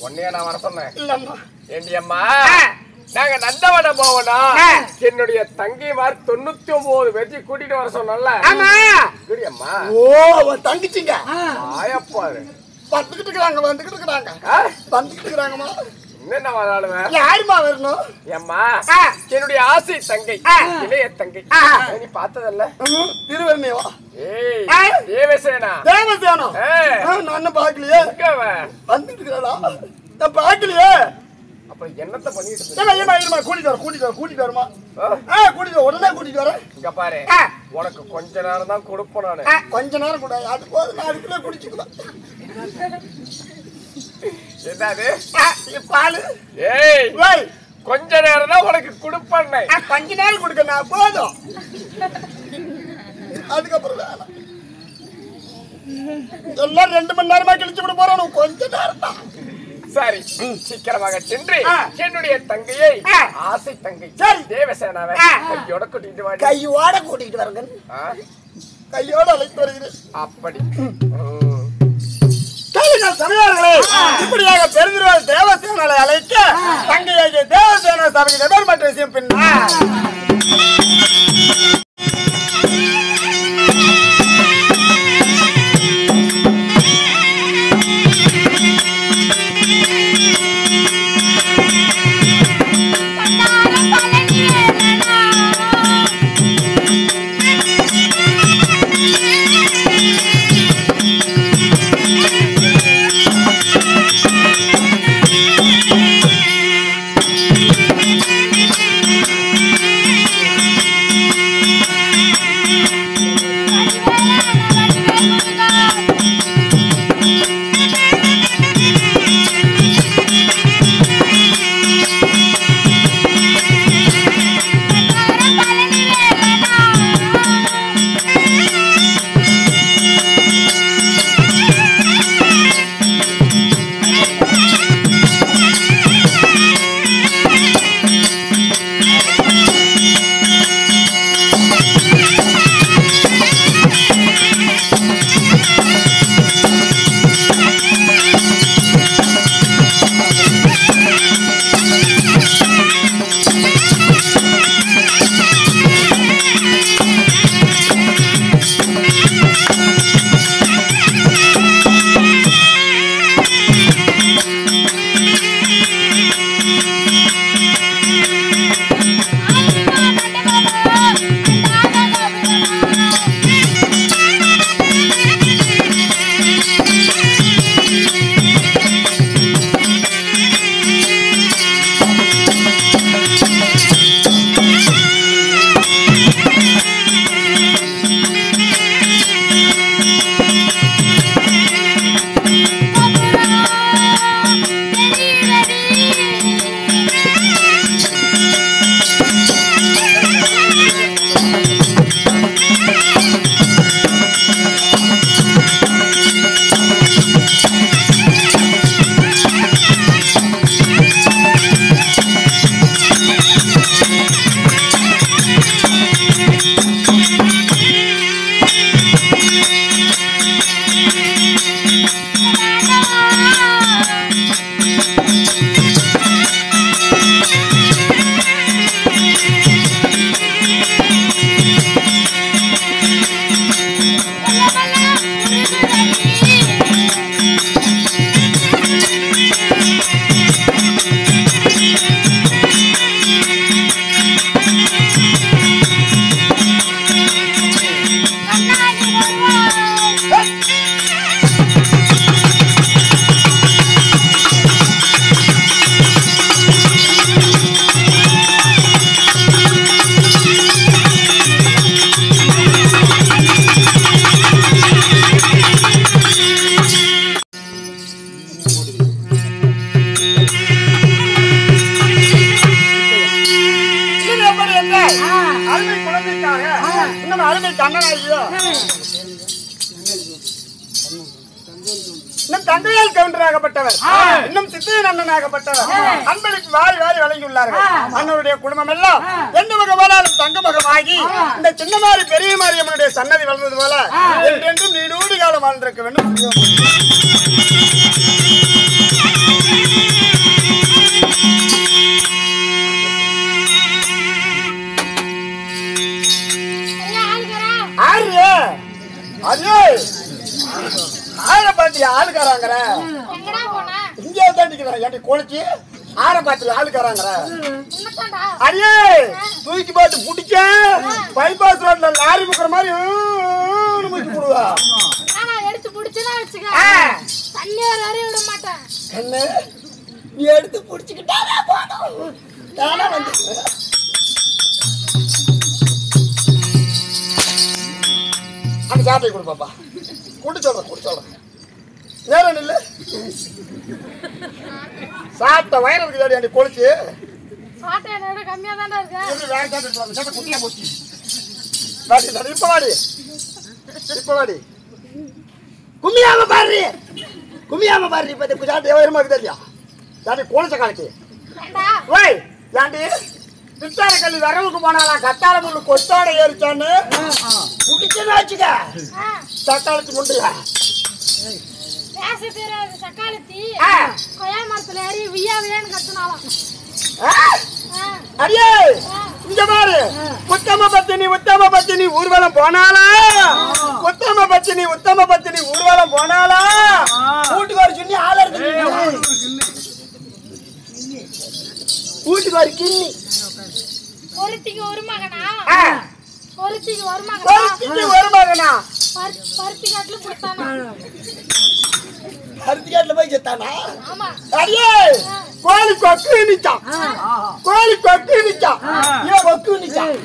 ஒன்னையா நான் வர சொன்னேன் இல்லம்மா ஏண்டியம்மா நாங்க நந்தவனம் போவோம் என்னுடைய தங்கிமார் 99 வெற்றி கூட்டிட்டு வர சொன்னல ஆமா குடியம்மா ஓ அவன் தங்கிச்சிங்க ஆயப்பாரு வந்துகிட்டு இருக்காங்கம்மா என்ன வராளுவ யாருமா வரணும் ஏம்மா என்னுடைய ஆசை தங்கை இளைய தங்கை நீ பார்த்ததல்ல திருவர்ணியவா ஏய் தேவசேனா நான் பாக்கலையே வந்துட்டு இருக்காளா நான் பாக்கலையே அப்ப என்னத்த பண்ணிட்டு கூட்டிட்டு வருமா உடனே கூட்டிட்டு வரேன் இங்க பாரு உனக்கு கொஞ்ச நேரம் தான் கொடுப்பேன் நானு கொஞ்ச நேரம் கூட அது போதும் நான் அதுக்குள்ள குடிச்சுக்கலாம் என்னது பாலு ஏய் கொஞ்ச நேரம் தான் உனக்கு கொடுப்பேன் கொஞ்ச நேரம் கொடுக்க நான் போதும் அதுக்கப்புறம் எல்லாம் 2 மணி நேரமா கழிச்சு விட போறோம் கொஞ்ச நேரம் தான் சரி சீக்கிரமாக சென்று என்னுடைய தங்கையை ஆசை தங்கை தேவசேனாவை கையோட கூட்டிட்டு வா கையோட கூட்டிட்டு வரங்க கையோட அழைத்து வருகிறேன் அப்படி சமயங்களே இப்படியாக பெருந்திருவாள் தேவசேனாவை அழைக்க தங்கையாகிய தேவசேனா சபைக்கு நடைபெற்ற விஷயம் பின்னா தந்தையால் கவுண்டராகப்பட்டவர் இன்னும் சித்தையன் அண்ணனாகப்பட்டவர் அன்பளிப்பு வாரி வாரி வழங்கியுள்ளார்கள். அண்ணனுடைய குடும்பம் எல்லாம் எந்த மகமானாலும் தங்க மகமாகி இந்த சின்ன மாறி பெரிய மாரியம்மனுடைய சன்னதி வளர்ந்தது போல என்றென்றும் நீடூடி காலம் வாழ்ந்திருக்க வேண்டும். ஆளுக்காராங்கிற எங்கடா போனா இங்கே தாண்டிக்கிறேன் ஏன்டி கோழிச்சு ஆற பாத்துரு ஆளுக்காராங்கிற உன்னதான்டா அடியே தூக்கி பார்த்து புடிச்ச பைபாஸ் ரோட்ல லாரி முக்கிற மாதிரி முடிச்சு போடுவா நான் எடுத்து புடிச்சனா வச்சுக்க தண்ணி வர வரையும் விட மாட்டேன் என்ன நீ எடுத்து புடிச்சுக்கிட்டாரா போடும் தானா வந்து அந்த சாட்டை கொடு பாப்பா குடி சொல்றேன் நேரம் இல்ல சாப்பிட்ட வயிறு இருக்குது அடி கொளிச்சு சாட்டை என்னோட கம்மியா தான்டா இருக்கு எப்படி வேற சாப்பிட்டு சாப்பிட்ட குட்டியா போச்சு வாடி இப்ப வாடி கும்மியாம பாரு இப்ப இந்த சாட்டை வயிறு மாதிரி தெரியா யாண்டி கொளிச்ச காலக்கு ஏண்டா ஓய் யாண்டி பித்தார கல்லி வரவுக்கு போனாலாம் கத்தார முள்ளு கொத்தோட ஏறிச்சான்னு குடிச்சுன்னு வச்சுக்க தக்காளத்து முண்டுல பேச தெரியாது சக்காலத்தி கொய்யா மரத்துல ஏறி வியான்னு கத்துனாலாம் அடியே இங்க பாரு உத்தம பத்தினி ஊர்வலம் போனாலா வீட்டுக்காரி சொன்னி ஆள இருக்கு வீட்டுக்காரி கிண்ணி ஒருத்திக்கு ஒரு மகனா பருத்தி காட்டுல கொடுத்தானா அருத்திக்காட்டுல போய் செத்தானா ஆமா அடியே கோழி கொக்கு நிச்சான் ஏன் கொக்கு நிச்சான்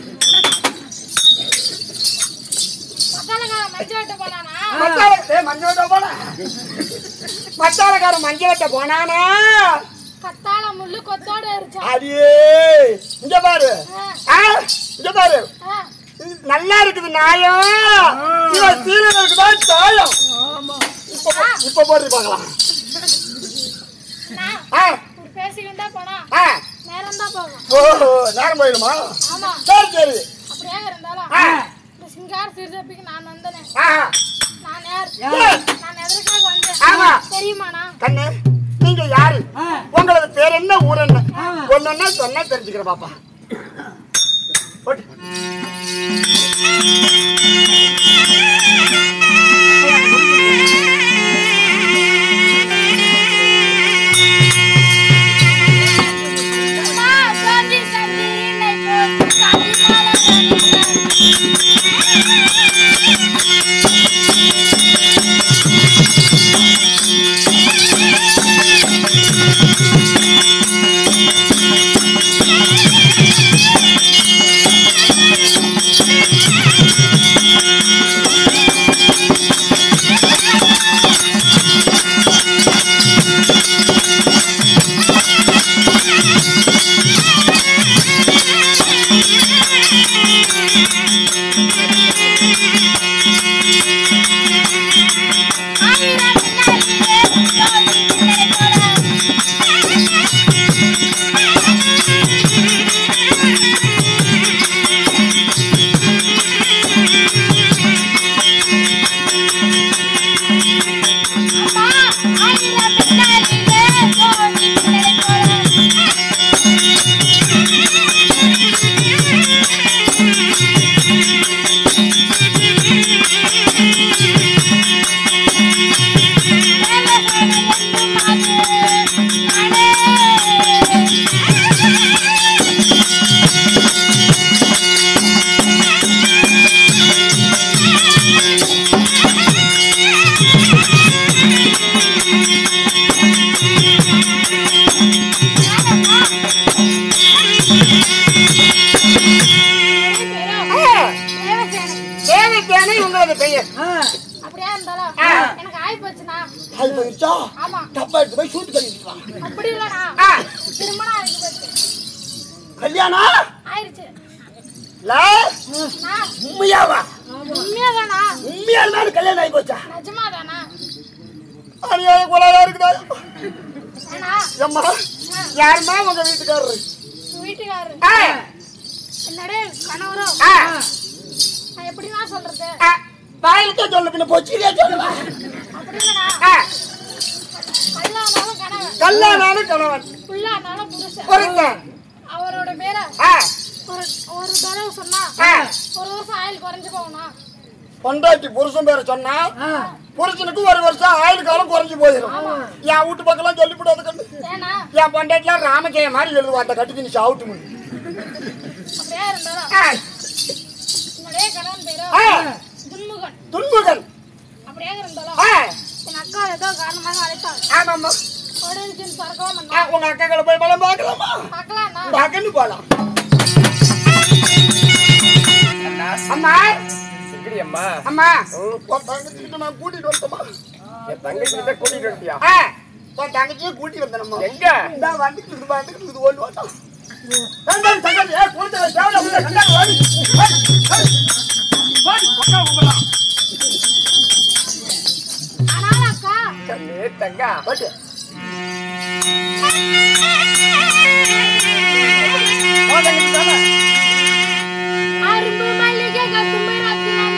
மச்சாலக்காரன் மஞ்சள் வெட்ட போனானா கத்தால முள்ளு கொத்தோட இருந்துச்சு அடியே இங்க பாரு நல்லா இருக்குது நாயம் இவன் சீரன் இருக்குதா சாயம் இப்ப போட்டு பார்க்கலாம் பேசிக்கிட்டா போனா நேரம் தான் போகும் ஓஹோ நேரம் போயிடுமா ஆமா சரி அப்படியே இருந்தாலும் இந்த சிங்கார சிறுசப்பிக்கு நான் வந்தேனே நான் எதற்காக வந்தேன் தெரியுமாண்ணா கண்ணு நீங்க யாரு உங்களது பேர் என்ன ஊர் என்ன ஒன்னு சொன்னா தெரிஞ்சுக்கிற பாப்பா அவரோட பேர ஒரு தடவை சொன்னா ஒரு வருஷம் ஆயில் குறைஞ்சு போகணும் பொண்டாட்டி புருஷன் பேரை சொன்னா புருஷனுக்கு ஒரு வருஷம் ஆயுள் காலம் குறைஞ்சு போயிடும். என் வீட்டு பக்கம் சொல்லிவிடாத கண்டு. என் பொண்டாட்டிலாம் ராமஜெய மாதிரி எழுதுவா அந்த கட்டுக்கு நீ சாவுட்டு முடியும். துன்முகன் ஆமாம்மா. உங்க அக்காக்களை போய் பலம் பார்க்கலாமா? பார்க்கன்னு போலாம். அம்மா அம்மா அம்மா உன் தங்கச்சிக்கிட்ட நான் கூட்டிட்டு வரட்டுமா? என் தங்கச்சிக்கிட்ட கூட்டிட்டு வந்துட்டியா? உன் தங்கச்சியை கூட்டி வந்தேனம்மா. எங்க நான் வந்துட்டு ஓடி வாட்டோம். தங்கச்சி கொடுத்து தங்கா அரும்பு மல்லிகை கத்துமை ரத்தினம்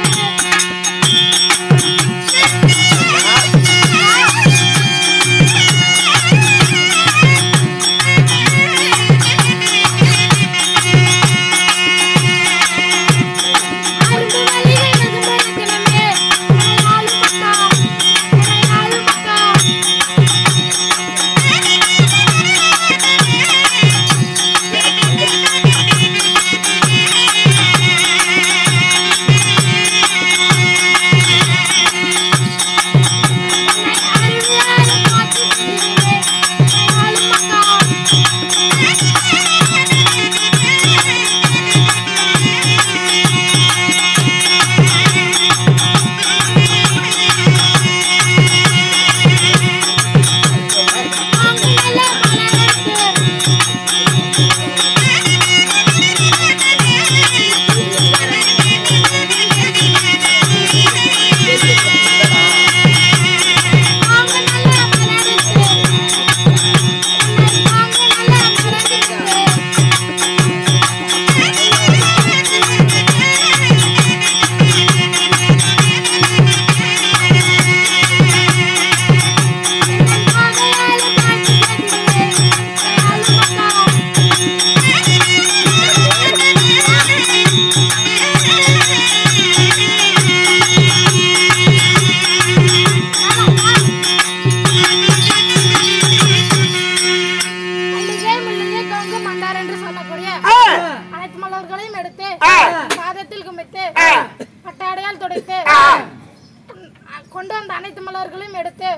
கொண்டு வந்த அனைத்து மலர்களையும் எடுத்து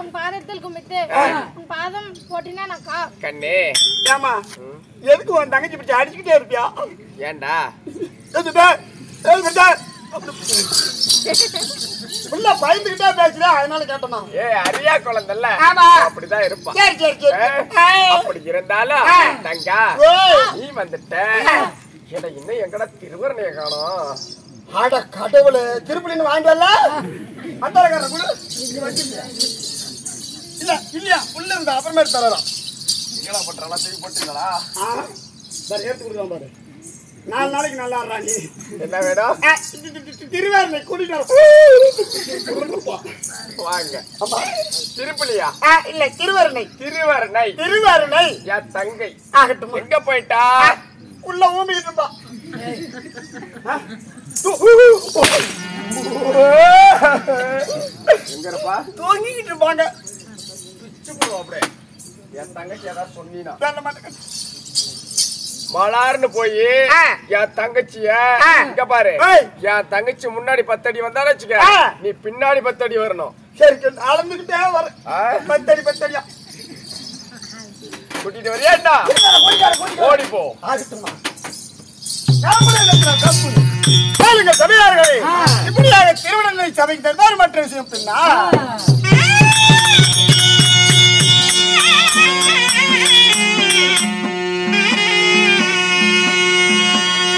உன் பாதத்தில் கும்பிட்டு உன் பாதம் போட்டினாக்கா கண்ணே. ஏமா எதுக்கு உன் தங்கச்சி பிடிச்சி அடிச்சுக்கிட்டே இருப்பியா? ஏண்டா பயந்துகிட்டே பேசுறா, அதனால கேட்டமா. அரியா குழந்தைல அப்படிதான் இருப்பான். அப்படி இருந்தாலும் தங்கா நீ வந்துட்ட இன்னும் எங்கடா திருவரணைய காணோம். ஆட கடவுளே, திருப்பலின்னு வாங்கிட்டு வரல அந்தாரக்காரன் கூட இல்ல இல்லையா உள்ள இருந்த அப்புறமே தரலாம். நீங்களா பண்றா தூக்கி போட்டுங்களா? எடுத்து கொடுக்கலாம் பாரு. 4 நாளைக்கு நல்லா ஆடுறா நீ. என்ன வேணும்? திருவாரூரை கூட்டிட்டு வாங்க. திருப்பலியா? இல்ல திருவருணை. திருவருணை. திருவருணை என் தங்கை ஆகட்டும். எங்க போயிட்டா? உள்ள ஊம்பிக்கிட்டு இருப்பா. எங்க இருப்பா? தூங்கிக்கிட்டு இருப்பாங்க. அப்படியே என் தங்கச்சி ஏதாவது சொன்னீனா சொல்ல மாட்டேன். மலார்னு போய் என் தங்கச்சிய இங்க பாரு. என் தங்கச்சி முன்னாடி 10 அடி வந்தாலும் வச்சுக்க, நீ பின்னாடி 10 அடி வரணும். சரி அளந்துக்கிட்டே வர 10 அடி 10 அடியா கூட்டிட்டு வரியாண்டா? ஓடி போ. ஆகட்டுமா. சபையார்களே, இப்படியாக திருவண்ணாமலை சபைக்கு தருவார். மற்ற விஷயம் பின்னா